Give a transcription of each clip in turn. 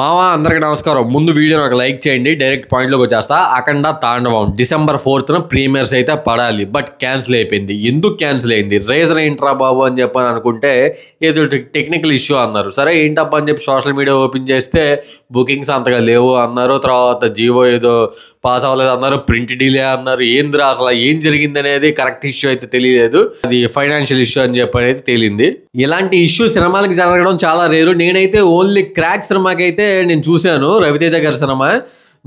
అందరికీ నమస్కారం. ముందు వీడియోని ఒక లైక్ చేయండి. డైరెక్ట్ పాయింట్లోకి వచ్చేస్తా. అఖండ తాండవం డిసెంబర్ 4th ప్రీమియర్స్ అయితే పడాలి, బట్ క్యాన్సిల్ అయిపోయింది. ఎందుకు క్యాన్సిల్ అయింది, రీజన్ ఏంట్రా బాబు అని చెప్పని అనుకుంటే ఏదో టెక్నికల్ ఇష్యూ అన్నారు. సరే ఏంటబ్బా అని చెప్పి సోషల్ మీడియా ఓపెన్ చేస్తే బుకింగ్స్ అంతగా లేవు అన్నారు. తర్వాత జియో ఏదో పాస్ అవ్వలేదు అన్నారు, ప్రింట్ డిలే అన్నారు. ఏందిరా అసలు ఏం జరిగింది అనేది కరెక్ట్ ఇష్యూ అయితే తెలియలేదు. అది ఫైనాన్షియల్ ఇష్యూ అని చెప్పి అయితే తేలింది. ఇలాంటి ఇష్యూ సినిమాలకి జరగడం చాలా రేరు. నేనైతే ఓన్లీ క్రాక్ సినిమాకి అయితే నేను చూశాను. రవితేజ గారి సినిమా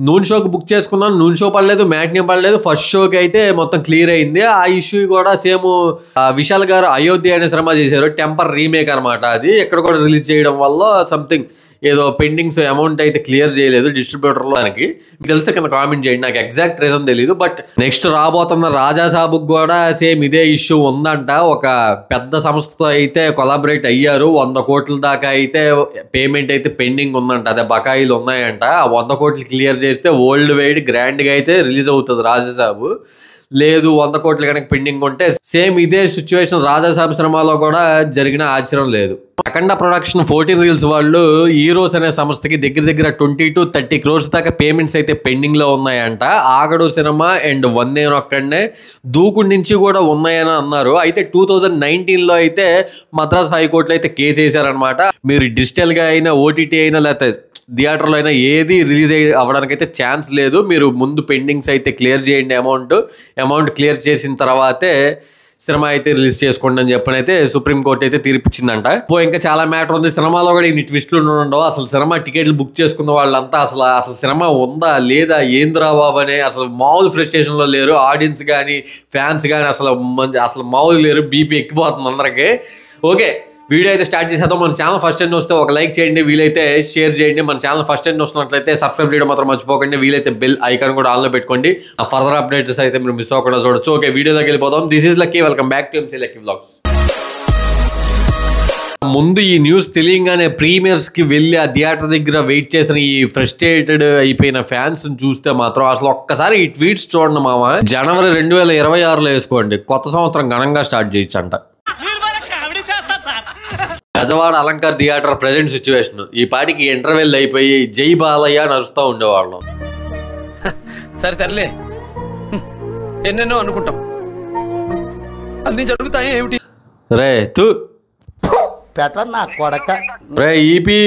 నూన్ షోకి బుక్ చేసుకున్నాను, నూన్ షో పడలేదు, మ్యాట్నీ పడలేదు. ఫస్ట్ షోకి అయితే మొత్తం క్లియర్ అయింది. ఆ ఇష్యూ కూడా సేమ్ విశాల్ గారు అయోధ్య అనే సినిమా చేశారు, టెంపర్ రీమేక్ అనమాట. అది ఎక్కడ కూడా రిలీజ్ చేయడం వల్ల సంథింగ్ ఏదో పెండింగ్స్ అమౌంట్ అయితే క్లియర్ చేయలేదు డిస్ట్రిబ్యూటర్లో. దానికి తెలిస్తే కింద కామెంట్ చేయండి, నాకు ఎగ్జాక్ట్ రీజన్ తెలియదు. బట్ నెక్స్ట్ రాబోతున్న రాజా సాబుకి కూడా సేమ్ ఇదే ఇష్యూ ఉందంట. ఒక పెద్ద సంస్థతో అయితే కొలాబరేట్ అయ్యారు, 100 కోట్ల దాకా అయితే పేమెంట్ అయితే పెండింగ్ ఉందంట. అదే బకాయిలు ఉన్నాయంట. ఆ 100 కోట్లు క్లియర్ చేస్తే వరల్డ్ వైడ్ గ్రాండ్గా అయితే రిలీజ్ అవుతుంది రాజా సాబు. లేదు 100 కోట్లు కనుక పెండింగ్ ఉంటే సేమ్ ఇదే సిచ్యువేషన్ రాజాసాబ్ సినిమాలో కూడా జరిగిన ఆశ్చర్యం లేదు. అఖండ ప్రొడక్షన్ 14 రీల్స్ వాళ్ళు హీరోస్ అనే సంస్థకి దగ్గర 20 to 30 crores దాకా పేమెంట్స్ అయితే పెండింగ్ లో ఉన్నాయంట. ఆగడు సినిమా అండ్ వందే ఒక్కడనే దూకుడు నుంచి కూడా ఉన్నాయని అన్నారు. అయితే 2019లో అయితే మద్రాస్ హైకోర్టులో అయితే కేసు వేశారనమాట. మీరు డిజిటల్ గా అయినా, ఓటీటీ అయినా, లేకపోతే థియేటర్లో అయినా ఏది రిలీజ్ అవ్వడానికి అయితే ఛాన్స్ లేదు. మీరు ముందు పెండింగ్స్ అయితే క్లియర్ చేయండి, అమౌంట్ క్లియర్ చేసిన తర్వాతే సినిమా అయితే రిలీజ్ చేసుకోండి అని చెప్పని అయితే సుప్రీంకోర్టు అయితే తీర్పిచ్చిందంట. ఇంకా చాలా మ్యాటర్ ఉంది సినిమాలో కూడా. ఇన్ని ట్విస్టులు ఉండవు. అసలు సినిమా టికెట్లు బుక్ చేసుకున్న వాళ్ళంతా అసలు సినిమా ఉందా లేదా ఏందిరా బాబు అనే అసలు మామూలు ఫ్రస్ట్రేషన్లో లేరు. ఆడియన్స్ కానీ ఫ్యాన్స్ కానీ అసలు మామూలు లేరు. బీపీ ఎక్కిపోతుంది అందరికీ. ఓకే, వీడియో అయితే స్టార్ట్ చేసేద్దాం. మన ఛానల్ ఫస్ట్ టైం వస్తే ఒక లైక్ చేయండి, వీలైతే షేర్ చేయండి. మన ఛానల్ ఫస్ట్ టైం వస్తున్నట్లయితే సబ్స్క్రైబ్ చేయడం మాత్రం మర్చిపోకండి. వీలైతే బెల్ ఐకాన్ కూడా ఆన్లో పెట్టుకోండి. ఆ ఫర్దర్ అప్డేట్స్ అయితే మీరు మిస్ అవ్వకుండా చూడొచ్చు. ఓకే, వీడియోలోకి వెళ్ళిపోదాం. This is lucky, welcome back to MC lucky vlogs. ముందు ఈ న్యూస్ తెలియగానే ప్రీమియర్స్కి వెళ్ళి ఆ థియేటర్ దగ్గర వెయిట్ చేసిన ఈ ఫ్రస్ట్రేటెడ్ అయిపోయిన ఫ్యాన్స్ చూస్తే మాత్రం అసలు ఒక్కసారి ఈ ట్వీట్స్ చూడండి మామ. జనవరి 2026లో వేసుకోండి, కొత్త సంవత్సరం ఘనంగా స్టార్ట్ చేయొచ్చంట. Gajawada Alankar theatre present situation. ఈ పాటికి ఇంటర్వెల్ అయిపోయి జై బాలయ్య నడుస్తూ ఉండేవాళ్ళం. సరే తరలే, ఎన్నెన్నో అనుకుంటాం, అన్ని జరుగుతాయి ఏమిటి రే తు రే ఈపీ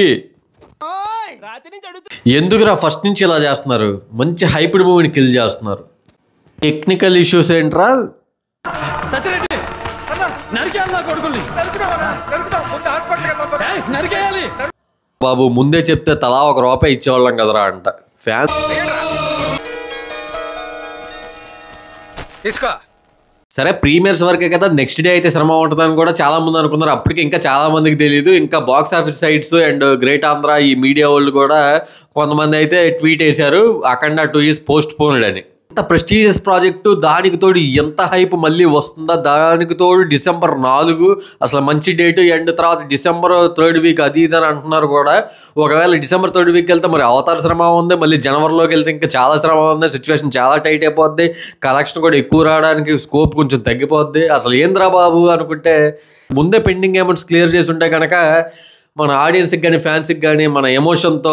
ఎందుకురా ఫస్ట్ నుంచి ఇలా చేస్తున్నారు? మంచి హైప్డ్ మూవీని కిల్ చేస్తున్నారు. టెక్నికల్ ఇష్యూస్ ఏంట్రా? బాబు ముందే చెప్తే తలా ₹1 ఇచ్చేవాళ్ళం కదరా అంట ఫ్యాన్స్. సరే ప్రీమియర్స్ వరకే కదా, నెక్స్ట్ డే అయితే సినిమా ఉంటుందని కూడా చాలా మంది అనుకున్నారు. అప్పటికి ఇంకా చాలా మందికి తెలియదు. ఇంకా box office sites and Great Andhra ఈ మీడియా వాళ్ళు కూడా కొంతమంది అయితే ట్వీట్ వేశారు, అఖండ 2 is postponed అని. ఎంత ప్రెస్టీజియస్ ప్రాజెక్టు, దానికి తోడు ఎంత హైప్ మళ్ళీ వస్తుందా, దానికి తోడు డిసెంబర్ 4 అసలు మంచి డేటు. అండ్ తర్వాత డిసెంబర్ 3rd week అది ఇది అని అంటున్నారు కూడా. ఒకవేళ డిసెంబర్ 3rd week వెళ్తే మరి అవతార సినిమా ఉంది, మళ్ళీ జనవరిలోకి వెళ్తే ఇంకా చాలా సినిమా ఉంది. సిచ్యువేషన్ చాలా టైట్ అయిపోద్ది, కలెక్షన్ కూడా ఎక్కువ రావడానికి స్కోప్ కొంచెం తగ్గిపోద్ది. అసలు ఏంద్రా బాబు అనుకుంటే ముందే పెండింగ్ అమౌంట్స్ క్లియర్ చేసి ఉంటే కనుక మన ఆడియన్స్కి కానీ ఫ్యాన్స్కి కానీ మన ఎమోషన్తో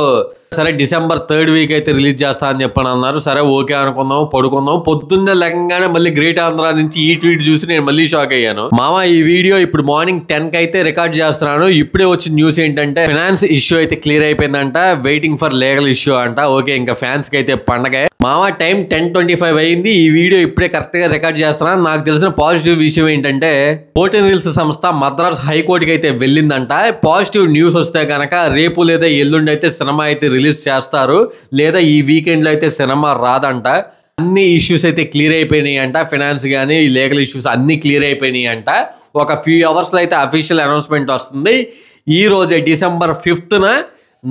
సరే డిసెంబర్ 3rd week అయితే రిలీజ్ చేస్తా అని చెప్పని అన్నారు. సరే ఓకే అనుకుందాం, పడుకుందాం. పొద్దున్నే లెక్కగానే మళ్ళీ గ్రేట్ ఆంధ్ర నుంచి ఈ ట్వీట్ చూసి నేను మళ్ళీ షాక్ అయ్యాను. మామ ఈ వీడియో ఇప్పుడు మార్నింగ్ 10కి అయితే రికార్డ్ చేస్తున్నాను. ఇప్పుడే వచ్చిన న్యూస్ ఏంటంటే ఫైనాన్స్ ఇష్యూ అయితే క్లియర్ అయిపోయిందంట, వెయిటింగ్ ఫర్ లీగల్ ఇష్యూ అంట. ఓకే, ఇంకా ఫ్యాన్స్కి అయితే పండగ. మామ టైం 10:25 అయింది. ఈ వీడియో ఇప్పుడే కరెక్ట్గా రికార్డ్ చేస్తున్నాను. నాకు తెలిసిన పాజిటివ్ విషయం ఏంటంటే 14 రీల్స్ సంస్థ మద్రాస్ హైకోర్టుకి అయితే వెళ్ళిందంట. పాజిటివ్ న్యూస్ వస్తే కనుక రేపు లేదా ఎల్లుండి అయితే సినిమా అయితే రిలీజ్ చేస్తారు, లేదా ఈ వీకెండ్లో అయితే సినిమా రాదంట. అన్ని ఇష్యూస్ అయితే క్లియర్ అయిపోయినాయి అంట. ఫైనాన్స్ కానీ లీగల్ ఇష్యూస్ అన్ని క్లియర్ అయిపోయినాయి అంట. ఒక ఫ్యూ అవర్స్లో అయితే అఫీషియల్ అనౌన్స్మెంట్ వస్తుంది. ఈ రోజే డిసెంబర్ 5th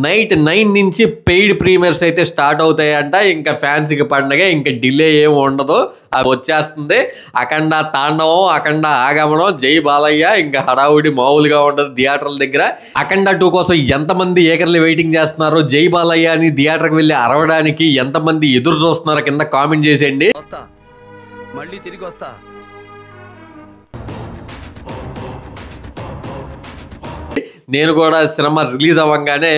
నైట్ 9 నుంచి పెయిడ్ ప్రీమియర్స్ అయితే స్టార్ట్ అవుతాయంట. ఇంకా ఫ్యాన్స్కి పండగ, ఇంకా డిలే ఏమి ఉండదు, అది వచ్చేస్తుంది. అఖండ తాండవం, అఖండ ఆగమనం, జై బాలయ్య. ఇంకా హడావుడి మామూలుగా ఉండదు థియేటర్ల దగ్గర. అఖండ 2 కోసం ఎంతమంది ఏకర్లీ వెయిటింగ్ చేస్తున్నారు, జై బాలయ్య అని థియేటర్కి వెళ్ళి అరవడానికి ఎంతమంది ఎదురు చూస్తున్నారు కింద కామెంట్ చేసేయండి. మళ్ళీ తిరిగి వస్తా. నేను కూడా సినిమా రిలీజ్ అవ్వగానే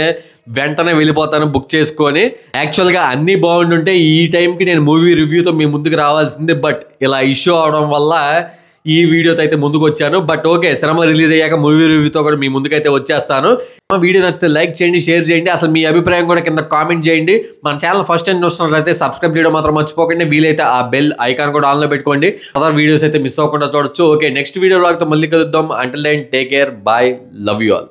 వెంటనే వెళ్ళిపోతాను బుక్ చేసుకొని. యాక్చువల్గా అన్నీ బాగుండుంటే ఈ టైంకి నేను మూవీ రివ్యూతో మీ ముందుకు రావాల్సింది, బట్ ఇలా ఇష్యూ అవడం వల్ల ఈ వీడియోతో అయితే ముందుకు వచ్చాను. బట్ ఓకే, సినిమా రిలీజ్ అయ్యాక మూవీ రివ్యూతో కూడా మీ ముందుకైతే వచ్చేస్తాను. వీడియో నచ్చితే లైక్ చేయండి, షేర్ చేయండి, అసలు మీ అభిప్రాయం కూడా కింద కామెంట్ చేయండి. మన ఛానల్ ఫస్ట్ టైం చూస్తున్నట్లయితే సబ్స్క్రైబ్ చేయడం మాత్రం మర్చిపోకండి. వీలైతే ఆ బెల్ ఐకాన్ కూడా ఆన్లో పెట్టుకోండి, అదర్ వీడియోస్ అయితే మిస్ అవ్వకుండా చూడొచ్చు. ఓకే, నెక్స్ట్ వీడియోలో మళ్ళీ కలుద్దాం. Until then take care, bye, love you all.